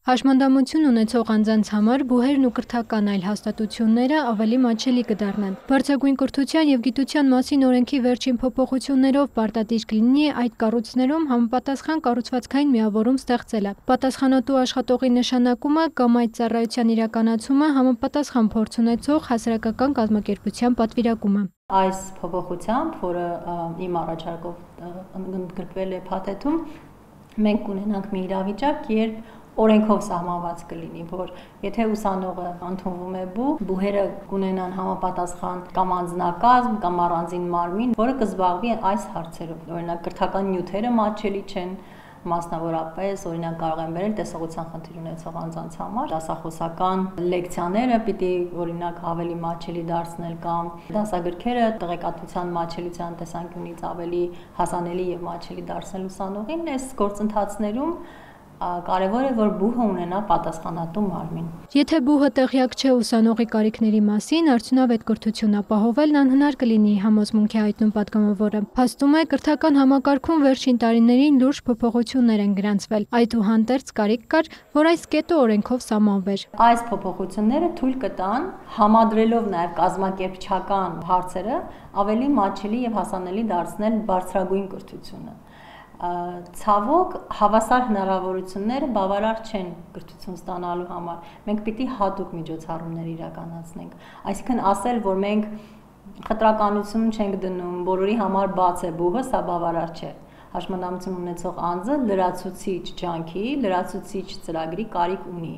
Հաշմանդամություն ունեցող անձանց համար բուհերն ու կրթական այլ հաստատությունները ավելի մատչելի կդառնան։ Բարձրագույն կրթության եւ գիտության մասին օրենքի վերջին փոփոխություններով պարտադիր կլինի այդ կառույցներում համապատասխան կառուցվածքային միավորում ստեղծելը։ Պատասխանատու աշխատողի նշանակումը կամ այդ ծառայության իրականացումը համապատասխան փորձ ունեցող հասարակական կազմակերպության պատվիրակումը։ Այս փոփոխությամբ, որը իմ առաջարկով ընդգրկվել է փաթեթում, մենք կունենանք մի իրավիճակ, երբ օրենքով սահմանված կլինի, որ եթե ուսանողը ընդունվում է բուհերը կունենան համապատասխան կամ անձնակազմ կամ առանձին մարմին, որը կզբաղվի այս հարցերով։ Օրինակ կրթական նյութերը մատչելի չեն, մասնավորապես օրինակ կարող են վերել տեսողության խնդիր ունեցող անձանց համար, դասախոսական լեկցիաները պիտի օրինակ ավելի մատչելի դարձնել կամ դասագրքերը տեղեկատվության մատչելիության տեսանկյունից ավելի հասանելի եւ մատչելի դարձնել ուսանողին, այս գործընթացներում կարևոր է, որ բուհը ունենա պատասխանատու մարմին։ Եթե բուհը տեղյակ չէ ուսանողի կարիքների մասին, արդյունավետ կրթություն ապահովելն անհնար կլինի, համոզմունք է հայտնում պատգամավորը։ Փաստում է, կրթական համակարգում վերջին տարիներին լուրջ փոփոխություններ են գրանցվել, այդուհանդերձ կարիք կար, որ այս կետը օրենքով սահմանվեր։ Այս փոփոխությունները թույլ կտան, համադրելով նաև կազմակերպչական հարցերը, ավելի մատչելի եւ հասանելի դարձնել բարձրագույն կրթությունը։ Ցավոք հավասար հնարավորությունները բավարար չեն կրթություն ստանալու համար։ Մենք պիտի հատուկ միջոցառումներ իրականացնենք։ Այսինքն ասել, որ մենք խտրականություն չենք դնում, բոլորի համար բաց է բուհը, սա բավարար չէ։ Հաշմանդամություն ունեցող անձը լրացուցիչ ջանքի, լրացուցիչ ծրագրի կարիք ունի։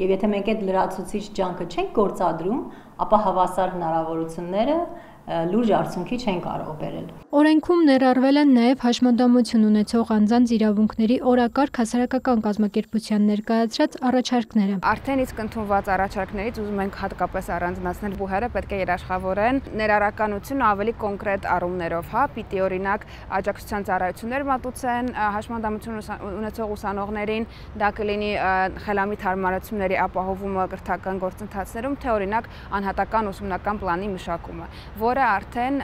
Եվ եթե մենք այդ լրացուցիչ ջանքը չենք գործադրում, ապա հավասար հնարավորությունները լուրջ արդյունքի չեն կարող բերել։ Օրենքում ներառվել են նաև հաշմանդամություն ունեցող անձանց իրավունքների օրակարգ հասարակական կազմակերպության ներկայացրած առաջարկները։ Արդեն իսկ ընդունված առաջարկներից ուզում ենք հատկապես առանձնացնել բուհերը պետք է երաշխավորեն ներառականությունը ավելի կոնկրետ առումներով, պիտի օրինակ աջակցության ծառայություններ մատուցեն հաշմանդամություն ունեցող ուսանողներին, դա կլինի խելամիտ հարմարությունների ապահովումը կրթական գործընթացներում, թե օրինակ անհատական ուսումնական պլանի մշակումը, որը արդեն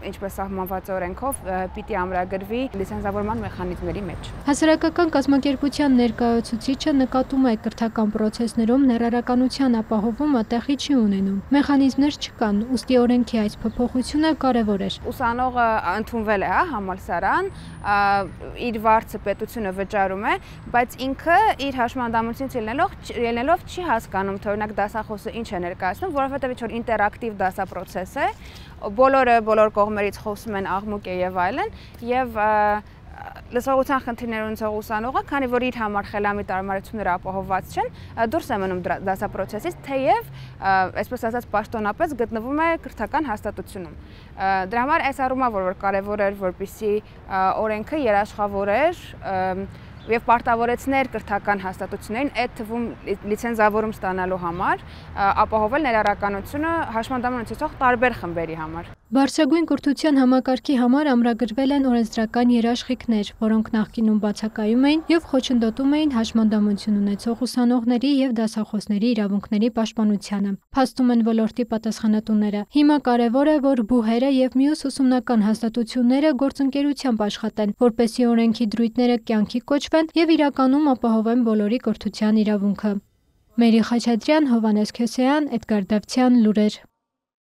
ինչպես սահմանված օրենքով պիտի ամրագրվի լիցենզավորման մեխանիզմների մեջ։ Հասարակական կազմակերպության ներկայացուցիչը նկատում է կրթական պրոցեսներում ներառականության ապահովումը տեղի չի ունենում։ Մեխանիզմներ չկան, ուստի օրենքի այս փոփոխությունը կարևոր էր։ Ուսանողը ընդունվել է համալսարան, իր վարձը պետությունը վճարում է, բայց ինքը իր հաշմանդամությունից ելնելով չի հասկանում, թե օրինակ դասախոսը ինչ է ներկայացնում, որովհետև ինչ-որ ինտերակտիվ դասապրոցես է, բոլոր կողմերից խոսում են աղմուկ է եւ այլն, եւ լսողության խնդիրներ ունեցող ուսանողը, քանի որ իր համար խելամիտ հարմարությունները ապահովված չեն, դուրս է մնում դասապրոցեսից, թեև այսպես ասած պաշտոնապես գտնվում է կրթական հաստատությունում։ Դրա համար այս առումով որ կարևոր էր, որպեսզի օրենքը երաշխավորեր եւ պարտավորեցներ կրթական հաստատություններին այդ թվում լիցենզավորում ստանալու համար ապահովել ներառականությունը հաշմանդամություն ունեցող տարբեր խմբերի համար։ Բարձրագույն կրթության համակարգի համար ամրագրվել են օրենսդրական երաշխիքներ, որոնք նախկինում բացակայում էին եւ խոչընդոտում էին հաշմանդամություն ունեցող ուսանողների եւ դասախոսների իրավունքների պաշտպանությանը։ Փաստում են ոլորտի պատասխանատուները։ Հիմա կարևոր է, որ բուհերը եւ մյուս ուսումնական հաստատությունները գործընկերությամբ աշխատեն, որպեսզի օրենքի դրույթները կյանքի կոչվեն եւ իրականում ապահովեն բոլորի կրթության իրավունքը։ Մերի Խաչատրյան, Հովհաննես Քյոսեյան, Էդգար Դավթյան, լուրեր։